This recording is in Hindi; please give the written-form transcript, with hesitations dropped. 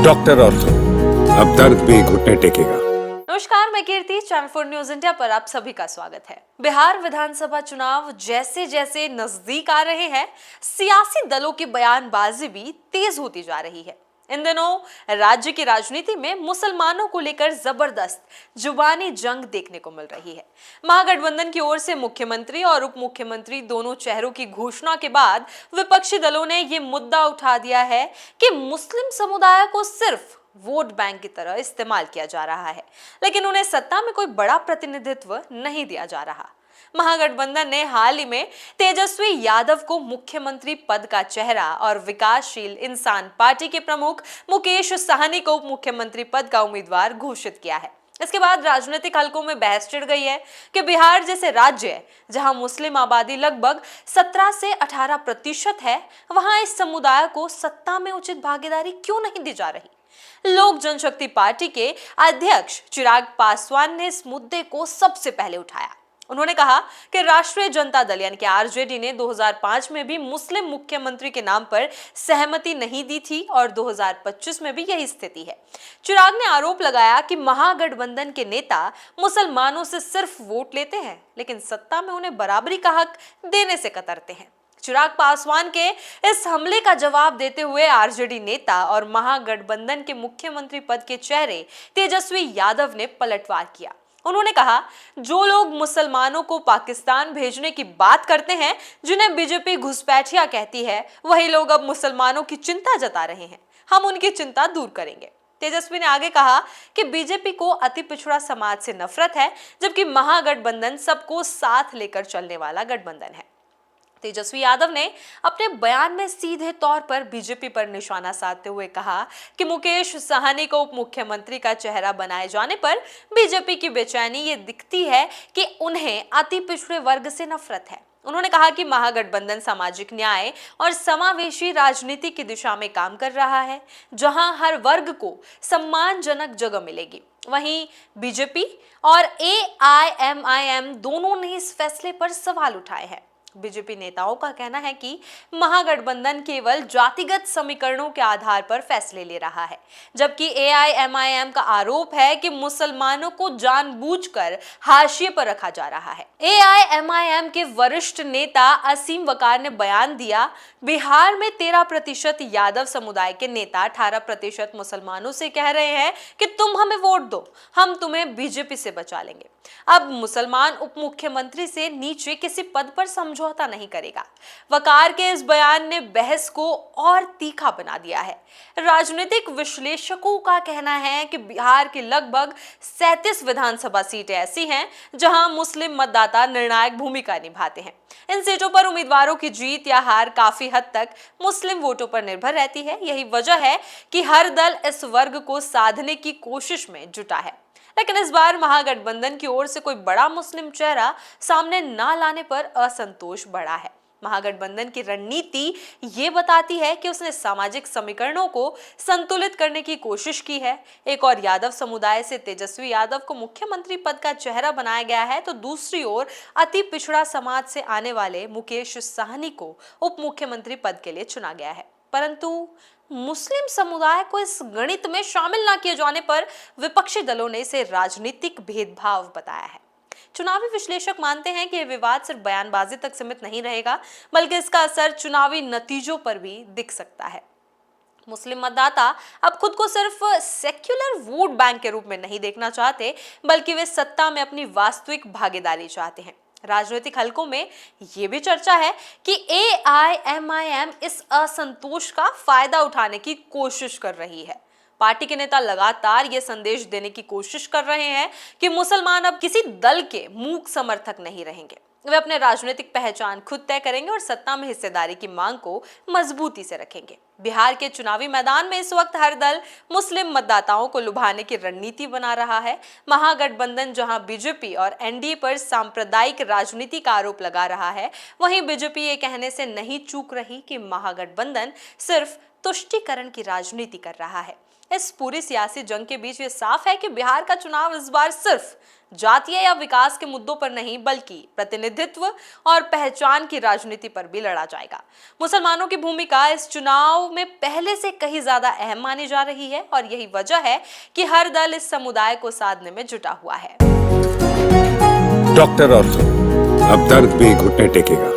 डॉक्टर ऑर्थो, अब दर्द भी घुटने टेकेगा। नमस्कार, मैं कीर्ति, चैनल 4 न्यूज इंडिया पर आप सभी का स्वागत है। बिहार विधानसभा चुनाव जैसे जैसे नजदीक आ रहे हैं, सियासी दलों की बयानबाजी भी तेज होती जा रही है। इन दिनों राज्य की राजनीति में मुसलमानों को लेकर जबरदस्त जुबानी जंग देखने को मिल रही है। महागठबंधन की ओर से मुख्यमंत्री और उप मुख्यमंत्री दोनों चेहरों की घोषणा के बाद विपक्षी दलों ने ये मुद्दा उठा दिया है कि मुस्लिम समुदाय को सिर्फ वोट बैंक की तरह इस्तेमाल किया जा रहा है, लेकिन उन्हें सत्ता में कोई बड़ा प्रतिनिधित्व नहीं दिया जा रहा। महागठबंधन ने हाल ही में तेजस्वी यादव को मुख्यमंत्री पद का चेहरा और विकासशील इंसान पार्टी के प्रमुख मुकेश सहनी को उप मुख्यमंत्री पद का उम्मीदवार घोषित किया है। इसके बाद राजनीतिक हलकों में बहस छिड़ गई है कि बिहार जैसे राज्य है जहां मुस्लिम आबादी लगभग 17 से 18% है, वहां इस समुदाय को सत्ता में उचित भागीदारी क्यों नहीं दी जा रही। लोक जनशक्ति पार्टी के अध्यक्ष चिराग पासवान ने इस मुद्दे को सबसे पहले उठाया। उन्होंने कहा कि राष्ट्रीय जनता दल यानी कि आरजेडी ने 2005 में भी मुस्लिम मुख्यमंत्री के नाम पर सहमति नहीं दी थी और 2025 में भी यही स्थिति है। चिराग ने आरोप लगाया कि महागठबंधन के नेता मुसलमानों से सिर्फ वोट लेते हैं, लेकिन सत्ता में उन्हें बराबरी का हक देने से कतरते हैं। चिराग पासवान के इस हमले का जवाब देते हुए आरजेडी नेता और महागठबंधन के मुख्यमंत्री पद के चेहरे तेजस्वी यादव ने पलटवार किया। उन्होंने कहा, जो लोग मुसलमानों को पाकिस्तान भेजने की बात करते हैं, जिन्हें बीजेपी घुसपैठिया कहती है, वही लोग अब मुसलमानों की चिंता जता रहे हैं। हम उनकी चिंता दूर करेंगे। तेजस्वी ने आगे कहा कि बीजेपी को अति पिछड़ा समाज से नफरत है, जबकि महागठबंधन सबको साथ लेकर चलने वाला गठबंधन है। तेजस्वी यादव ने अपने बयान में सीधे तौर पर बीजेपी पर निशाना साधते हुए कहा कि मुकेश सहनी को उप मुख्यमंत्री का चेहरा बनाए जाने पर बीजेपी की बेचैनी ये दिखती है कि उन्हें अति पिछड़े वर्ग से नफरत है। उन्होंने कहा कि महागठबंधन सामाजिक न्याय और समावेशी राजनीति की दिशा में काम कर रहा है, जहां हर वर्ग को सम्मानजनक जगह मिलेगी। वहीं बीजेपी और एआईएमआईएम दोनों ने इस फैसले पर सवाल उठाए हैं। बीजेपी नेताओं का कहना है कि महागठबंधन केवल जातिगत समीकरणों के आधार पर फैसले ले रहा है, जबकि एआईएमआईएम का आरोप है कि मुसलमानों को जानबूझकर हाशिए पर रखा जा रहा है। एआईएमआईएम के वरिष्ठ नेता असीम वकार ने बयान दिया, बिहार में 13% यादव समुदाय के नेता 18% मुसलमानों से कह रहे हैं कि तुम हमें वोट दो, हम तुम्हें बीजेपी से बचा लेंगे। अब मुसलमान उप मुख्यमंत्री से नीचे किसी पद पर समझौता नहीं करेगा। वकार के इस बयान ने बहस को और तीखा बना दिया है। राजनीतिक विश्लेषकों का कहना है कि बिहार की लगभग 37 विधानसभा सीटें ऐसी हैं जहां मुस्लिम मतदाता निर्णायक भूमिका निभाते हैं। इन सीटों पर उम्मीदवारों की जीत या हार काफी हद तक मुस्लिम वोटों पर निर्भर रहती है। यही वजह है कि हर दल इस वर्ग को साधने की कोशिश में जुटा है, लेकिन इस बार महागठबंधन की ओर से कोई बड़ा मुस्लिम चेहरा सामने ना लाने पर असंतोष बढ़ा है। महागठबंधन की रणनीति ये बताती है कि उसने सामाजिक समीकरणों को संतुलित करने की कोशिश की है। एक और यादव समुदाय से तेजस्वी यादव को मुख्यमंत्री पद का चेहरा बनाया गया है, तो दूसरी ओर अति पिछड़ा समाज से आने वाले मुकेश सहनी को उप मुख्यमंत्री पद के लिए चुना गया है। परंतु मुस्लिम समुदाय को इस गणित में शामिल न किए जाने पर विपक्षी दलों ने इसे राजनीतिक भेदभाव बताया है। चुनावी विश्लेषक मानते हैं कि यह विवाद सिर्फ बयानबाजी तक सीमित नहीं रहेगा, बल्कि इसका असर चुनावी नतीजों पर भी दिख सकता है। मुस्लिम मतदाता अब खुद को सिर्फ सेक्युलर वोट बैंक के रूप में नहीं देखना चाहते, बल्कि वे सत्ता में अपनी वास्तविक भागीदारी चाहते हैं। राजनीतिक हलकों में यह भी चर्चा है कि एआईएमआईएम इस असंतोष का फायदा उठाने की कोशिश कर रही है। पार्टी के नेता लगातार यह संदेश देने की कोशिश कर रहे हैं कि मुसलमान अब किसी दल के मूक समर्थक नहीं रहेंगे। वे अपने राजनीतिक पहचान खुद तय करेंगे और सत्ता में हिस्सेदारी की मांग को मजबूती से रखेंगे। बिहार के चुनावी मैदान में इस वक्त हर दल मुस्लिम मतदाताओं को लुभाने की रणनीति बना रहा है। महागठबंधन जहां बीजेपी और एनडीए पर सांप्रदायिक राजनीति का आरोप लगा रहा है, वहीं बीजेपी ये कहने से नहीं चूक रही कि महागठबंधन सिर्फ तुष्टीकरण की राजनीति कर रहा है। इस पूरी सियासी जंग के बीच ये साफ है कि बिहार का चुनाव इस बार सिर्फ जातीय या विकास के मुद्दों पर नहीं बल्कि प्रतिनिधित्व और पहचान की राजनीति पर भी लड़ा जाएगा। मुसलमानों की भूमिका इस चुनाव में पहले से कहीं ज्यादा अहम मानी जा रही है और यही वजह है कि हर दल इस समुदाय को साधने में जुटा हुआ है। डॉक्टर और तुम, अब दर्द भी घुटने टेकेगा।